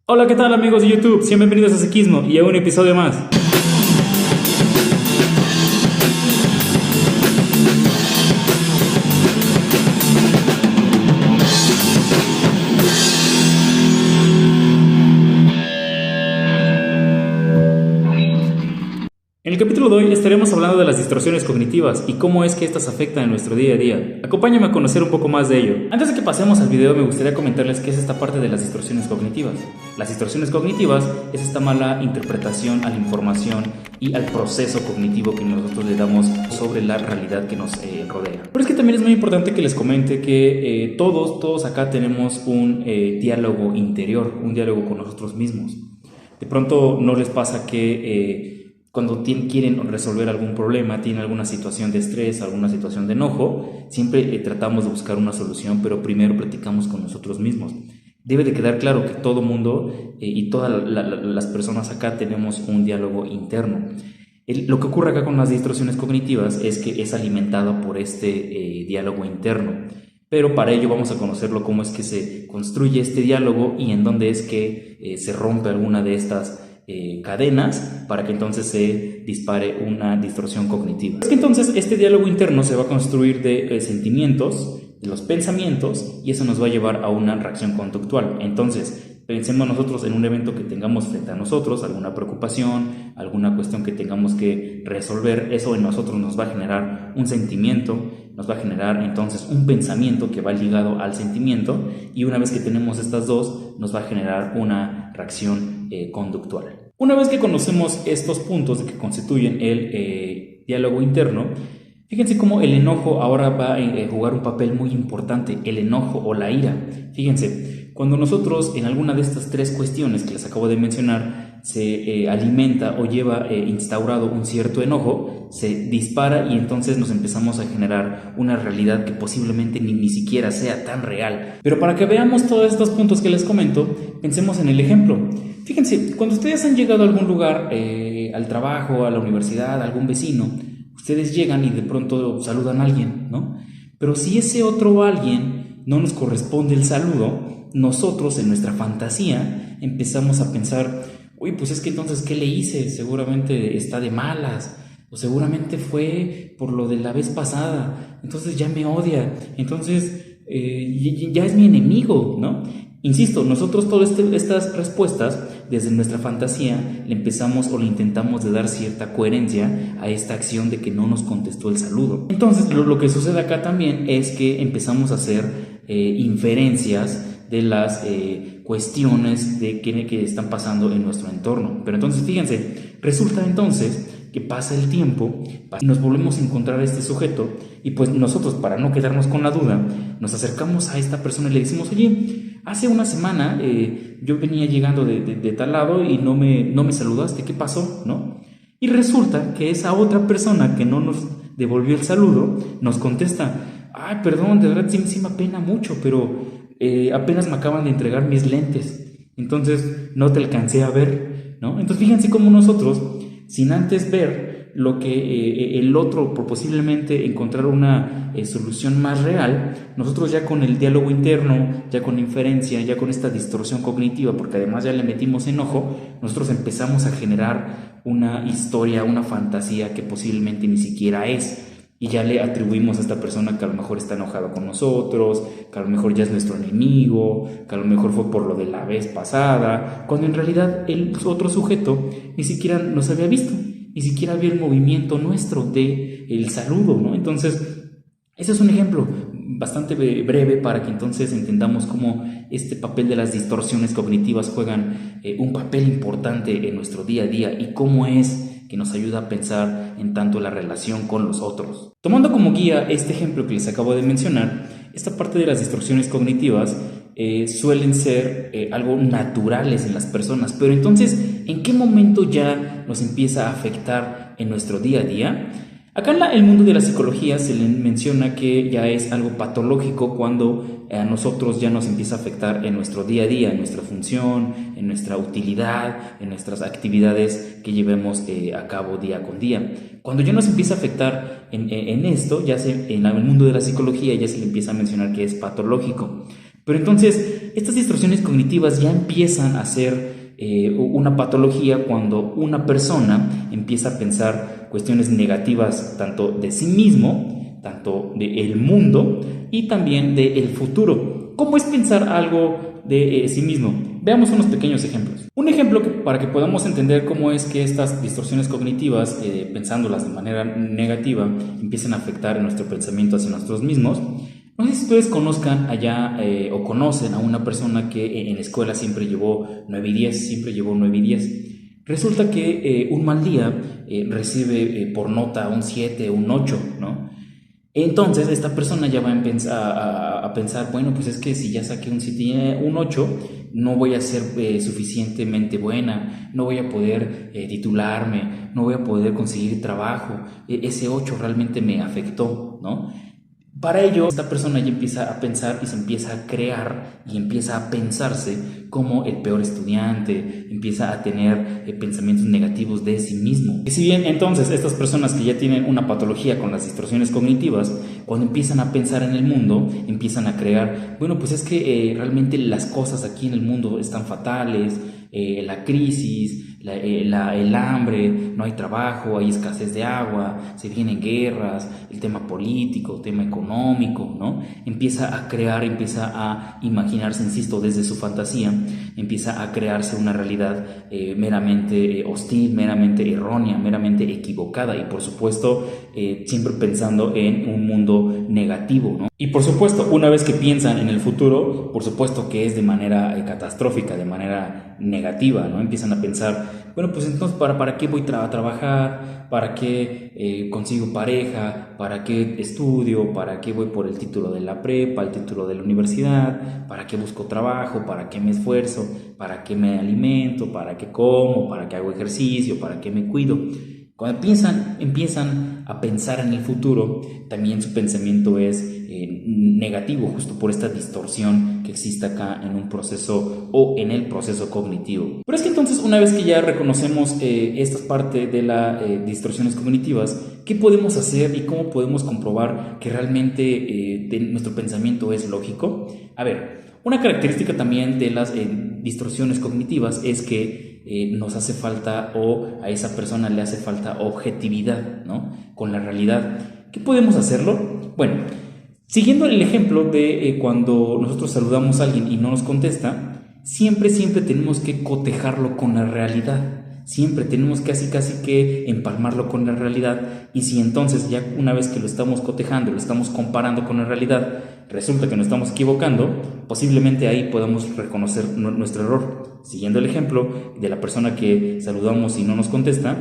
Hola, ¿qué tal amigos de YouTube? Sean bienvenidos a Psiquismo y a un episodio más. En el capítulo de hoy estaremos hablando de las distorsiones cognitivas y cómo es que estas afectan en nuestro día a día. Acompáñame a conocer un poco más de ello. Antes de que pasemos al video me gustaría comentarles qué es esta parte de las distorsiones cognitivas. Las distorsiones cognitivas es esta mala interpretación a la información y al proceso cognitivo que nosotros le damos sobre la realidad que nos rodea. Pero es que también es muy importante que les comente que todos acá tenemos un diálogo interior, un diálogo con nosotros mismos. De pronto no les pasa que cuando quieren resolver algún problema, tienen alguna situación de estrés, alguna situación de enojo, siempre tratamos de buscar una solución, pero primero platicamos con nosotros mismos. Debe de quedar claro que todo mundo y todas las personas acá tenemos un diálogo interno. Lo que ocurre acá con las distorsiones cognitivas es que es alimentado por este diálogo interno. Pero para ello vamos a conocerlo cómo es que se construye este diálogo y en dónde es que se rompe alguna de estas cadenas para que entonces se dispare una distorsión cognitiva. Es que entonces este diálogo interno se va a construir de sentimientos, de los pensamientos, y eso nos va a llevar a una reacción conductual. Entonces, pensemos nosotros en un evento que tengamos frente a nosotros, alguna preocupación, alguna cuestión que tengamos que resolver, eso en nosotros nos va a generar un sentimiento, nos va a generar entonces un pensamiento que va ligado al sentimiento, y una vez que tenemos estas dos, nos va a generar una reacción conductual. Una vez que conocemos estos puntos que constituyen el diálogo interno, fíjense cómo el enojo ahora va a jugar un papel muy importante, el enojo o la ira. Fíjense, cuando nosotros en alguna de estas tres cuestiones que les acabo de mencionar se alimenta o lleva instaurado un cierto enojo, se dispara y entonces nos empezamos a generar una realidad que posiblemente ni siquiera sea tan real. Pero para que veamos todos estos puntos que les comento, pensemos en el ejemplo. Fíjense, cuando ustedes han llegado a algún lugar, al trabajo, a la universidad, a algún vecino, ustedes llegan y de pronto saludan a alguien, ¿no? Pero si ese otro alguien no nos corresponde el saludo, nosotros en nuestra fantasía empezamos a pensar, uy, pues es que entonces, ¿qué le hice? Seguramente está de malas, o seguramente fue por lo de la vez pasada, entonces ya me odia, entonces ya es mi enemigo, ¿no? Insisto, nosotros todas estas respuestas, desde nuestra fantasía, le empezamos o le intentamos de dar cierta coherencia a esta acción de que no nos contestó el saludo. Entonces, lo que sucede acá también es que empezamos a hacer inferencias de las cuestiones de que están pasando en nuestro entorno. Pero entonces, fíjense, resulta entonces que pasa el tiempo y nos volvemos a encontrar a este sujeto y pues nosotros, para no quedarnos con la duda, nos acercamos a esta persona y le decimos, oye, hace una semana yo venía llegando de tal lado y no me saludaste, ¿qué pasó? ¿No? Y resulta que esa otra persona que no nos devolvió el saludo nos contesta, ay, perdón, de verdad sí me apena mucho, pero apenas me acaban de entregar mis lentes, entonces no te alcancé a ver, ¿no? Entonces fíjense cómo nosotros, sin antes ver lo que el otro, por posiblemente encontrar una solución más real, nosotros ya con el diálogo interno, ya con inferencia, ya con esta distorsión cognitiva, porque además ya le metimos enojo, nosotros empezamos a generar una historia, una fantasía que posiblemente ni siquiera es, y ya le atribuimos a esta persona que a lo mejor está enojado con nosotros, que a lo mejor ya es nuestro enemigo, que a lo mejor fue por lo de la vez pasada, cuando en realidad el otro sujeto ni siquiera nos había visto, ni siquiera había el movimiento nuestro de el saludo, ¿no? Entonces, ese es un ejemplo bastante breve para que entonces entendamos cómo este papel de las distorsiones cognitivas juegan un papel importante en nuestro día a día y cómo es que nos ayuda a pensar en tanto la relación con los otros. Tomando como guía este ejemplo que les acabo de mencionar, esta parte de las distorsiones cognitivas suelen ser algo naturales en las personas, pero entonces, ¿en qué momento ya nos empieza a afectar en nuestro día a día? Acá en el mundo de la psicología se le menciona que ya es algo patológico cuando a nosotros ya nos empieza a afectar en nuestro día a día, en nuestra función, en nuestra utilidad, en nuestras actividades que llevemos a cabo día con día. Cuando ya nos empieza a afectar en esto, en el mundo de la psicología ya se le empieza a mencionar que es patológico. Pero entonces, estas distorsiones cognitivas ya empiezan a ser una patología cuando una persona empieza a pensar cuestiones negativas tanto de sí mismo, tanto del mundo y también del futuro. ¿Cómo es pensar algo de sí mismo? Veamos unos pequeños ejemplos. Un ejemplo para que podamos entender cómo es que estas distorsiones cognitivas, pensándolas de manera negativa, empiezan a afectar nuestro pensamiento hacia nosotros mismos. No sé si ustedes conozcan allá o conocen a una persona que en la escuela siempre llevó 9 y 10, siempre llevó 9 y 10. Resulta que un mal día recibe por nota un 7, un 8, ¿no? Entonces esta persona ya va a pensar, bueno, pues es que si ya saqué un 7 y un 8, no voy a ser suficientemente buena, no voy a poder titularme, no voy a poder conseguir trabajo, ese 8 realmente me afectó, ¿no? Para ello, esta persona ya empieza a pensar y se empieza a crear y empieza a pensarse como el peor estudiante, empieza a tener pensamientos negativos de sí mismo. Y si bien entonces estas personas que ya tienen una patología con las distorsiones cognitivas, cuando empiezan a pensar en el mundo, empiezan a crear, bueno, pues es que realmente las cosas aquí en el mundo están fatales, la crisis, el hambre, no hay trabajo, hay escasez de agua, se vienen guerras, el tema político, tema económico, ¿no? Empieza a crear, empieza a imaginarse, insisto, desde su fantasía, empieza a crearse una realidad meramente hostil, meramente errónea, meramente equivocada y por supuesto siempre pensando en un mundo negativo, ¿no? Y por supuesto, una vez que piensan en el futuro, por supuesto que es de manera catastrófica, de manera negativa, ¿no? Empiezan a pensar, bueno, pues entonces, ¿para qué voy a trabajar? ¿Para qué consigo pareja? ¿Para qué estudio? ¿Para qué voy por el título de la prepa, el título de la universidad? ¿Para qué busco trabajo? ¿Para qué me esfuerzo? ¿Para qué me alimento? ¿Para qué como? ¿Para qué hago ejercicio? ¿Para qué me cuido? Cuando empiezan a pensar en el futuro, también su pensamiento es negativo, justo por esta distorsión que existe acá en un proceso o en el proceso cognitivo. Pero es que entonces, una vez que ya reconocemos esta parte de las distorsiones cognitivas, ¿qué podemos hacer y cómo podemos comprobar que realmente nuestro pensamiento es lógico? A ver, una característica también de las distorsiones cognitivas es que nos hace falta o a esa persona le hace falta objetividad, ¿no? Con la realidad. ¿Qué podemos hacerlo? Bueno, siguiendo el ejemplo de cuando nosotros saludamos a alguien y no nos contesta, siempre tenemos que cotejarlo con la realidad. Siempre tenemos casi que empalmarlo con la realidad y si entonces ya una vez que lo estamos cotejando, lo estamos comparando con la realidad, resulta que nos estamos equivocando, posiblemente ahí podamos reconocer nuestro error. Siguiendo el ejemplo de la persona que saludamos y no nos contesta,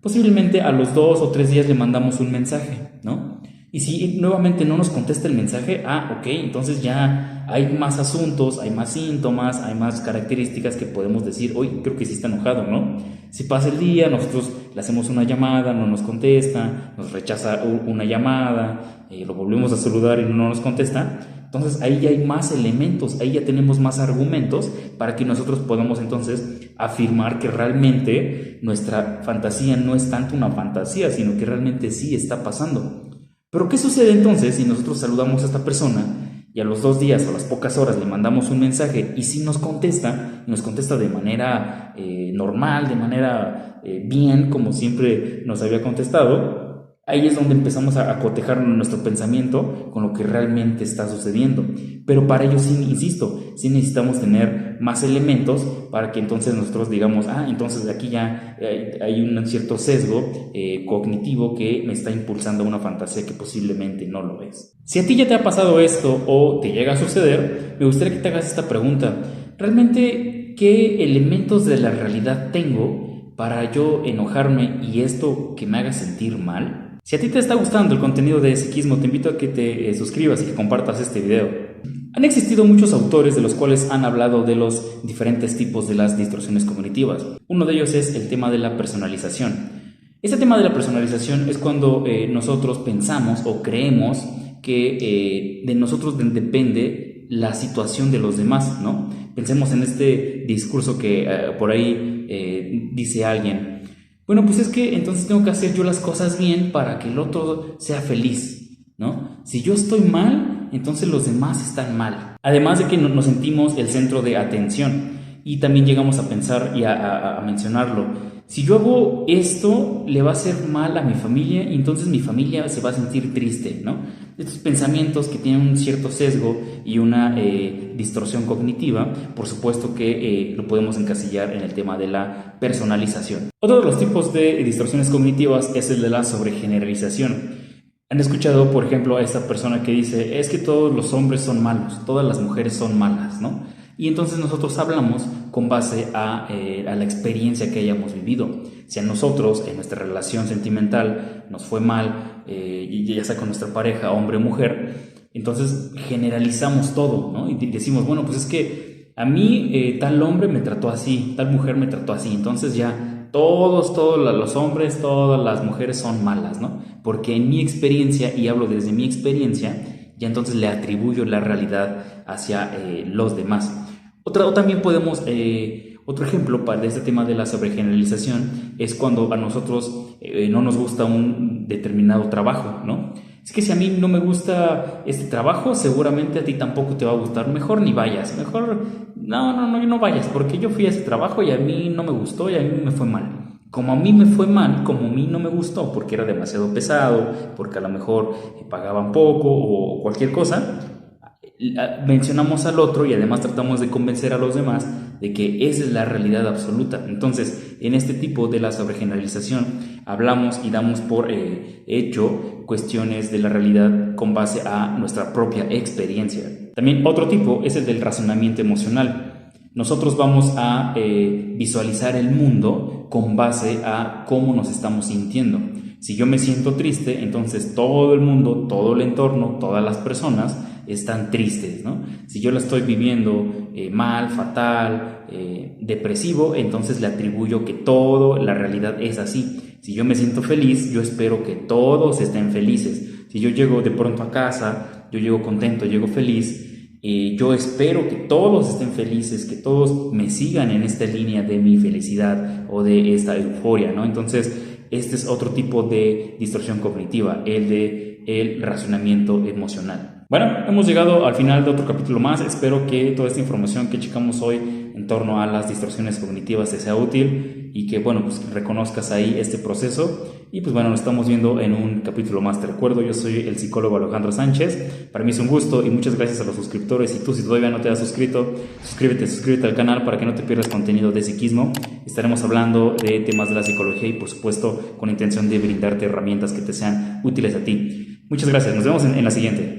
posiblemente a los 2 o 3 días le mandamos un mensaje, ¿no? Y si nuevamente no nos contesta el mensaje, ok, entonces ya hay más asuntos, hay más síntomas, hay más características que podemos decir, oye, creo que sí está enojado, ¿no? Si pasa el día, nosotros le hacemos una llamada, no nos contesta, nos rechaza una llamada, lo volvemos a saludar y no nos contesta, entonces ahí ya hay más elementos, ahí ya tenemos más argumentos para que nosotros podamos entonces afirmar que realmente nuestra fantasía no es tanto una fantasía, sino que realmente sí está pasando. Pero ¿qué sucede entonces si nosotros saludamos a esta persona y a los 2 días o a las pocas horas le mandamos un mensaje y si nos contesta de manera normal, de manera bien, como siempre nos había contestado? Ahí es donde empezamos a cotejar nuestro pensamiento con lo que realmente está sucediendo. Pero para ello, sí, insisto, sí necesitamos tener más elementos para que entonces nosotros digamos, entonces de aquí ya hay un cierto sesgo cognitivo que me está impulsando a una fantasía que posiblemente no lo es. Si a ti ya te ha pasado esto o te llega a suceder, me gustaría que te hagas esta pregunta. ¿Realmente qué elementos de la realidad tengo para yo enojarme y esto que me haga sentir mal? Si a ti te está gustando el contenido de Psiquismo, te invito a que te suscribas y que compartas este video. Han existido muchos autores de los cuales han hablado de los diferentes tipos de las distorsiones cognitivas. Uno de ellos es el tema de la personalización. Este tema de la personalización es cuando nosotros pensamos o creemos que de nosotros depende la situación de los demás, ¿no? Pensemos en este discurso que por ahí dice alguien. Bueno, pues es que entonces tengo que hacer yo las cosas bien para que el otro sea feliz, ¿no? Si yo estoy mal, entonces los demás están mal. Además de que nos sentimos el centro de atención y también llegamos a pensar y a mencionarlo. Si yo hago esto, le va a hacer mal a mi familia y entonces mi familia se va a sentir triste, ¿no? Estos pensamientos que tienen un cierto sesgo y una distorsión cognitiva, por supuesto que lo podemos encasillar en el tema de la personalización. Otro de los tipos de distorsiones cognitivas es el de la sobregeneralización. ¿Han escuchado, por ejemplo, a esta persona que dice, es que todos los hombres son malos, todas las mujeres son malas, ¿no? Y entonces nosotros hablamos con base a la experiencia que hayamos vivido. Si a nosotros, en nuestra relación sentimental, nos fue mal, ya sea con nuestra pareja, hombre o mujer, entonces generalizamos todo, ¿no? Y decimos, bueno, pues es que a mí tal hombre me trató así, tal mujer me trató así, entonces ya todos los hombres, todas las mujeres son malas, ¿no? Porque en mi experiencia, y hablo desde mi experiencia, ya entonces le atribuyo la realidad hacia los demás. También podemos, otro ejemplo para este tema de la sobregeneralización es cuando a nosotros no nos gusta un determinado trabajo, ¿no? Es que si a mí no me gusta este trabajo, seguramente a ti tampoco te va a gustar. Mejor ni vayas, mejor no vayas, porque yo fui a ese trabajo y a mí no me gustó y a mí me fue mal. Como a mí me fue mal, como a mí no me gustó, porque era demasiado pesado, porque a lo mejor pagaban poco o cualquier cosa, mencionamos al otro y además tratamos de convencer a los demás de que esa es la realidad absoluta. Entonces, en este tipo de la sobregeneralización, hablamos y damos por hecho cuestiones de la realidad con base a nuestra propia experiencia. También otro tipo es el del razonamiento emocional. Nosotros vamos a visualizar el mundo con base a cómo nos estamos sintiendo. Si yo me siento triste, entonces todo el mundo, todo el entorno, todas las personas están tristes, ¿no? Si yo la estoy viviendo mal, fatal, depresivo, entonces le atribuyo que toda la realidad es así. Si yo me siento feliz, yo espero que todos estén felices. Si yo llego de pronto a casa, yo llego contento, llego feliz, yo espero que todos estén felices, que todos me sigan en esta línea de mi felicidad o de esta euforia, ¿no? Entonces, este es otro tipo de distorsión cognitiva, el de el razonamiento emocional. Bueno, hemos llegado al final de otro capítulo más. Espero que toda esta información que checamos hoy en torno a las distorsiones cognitivas te sea útil y que, bueno, pues reconozcas ahí este proceso. Y pues bueno, nos estamos viendo en un capítulo más. Te recuerdo, yo soy el psicólogo Alejandro Sánchez. Para mí es un gusto y muchas gracias a los suscriptores. Y tú, si todavía no te has suscrito, suscríbete al canal para que no te pierdas contenido de psiquismo. Estaremos hablando de temas de la psicología y, por supuesto, con intención de brindarte herramientas que te sean útiles a ti. Muchas gracias, nos vemos en la siguiente.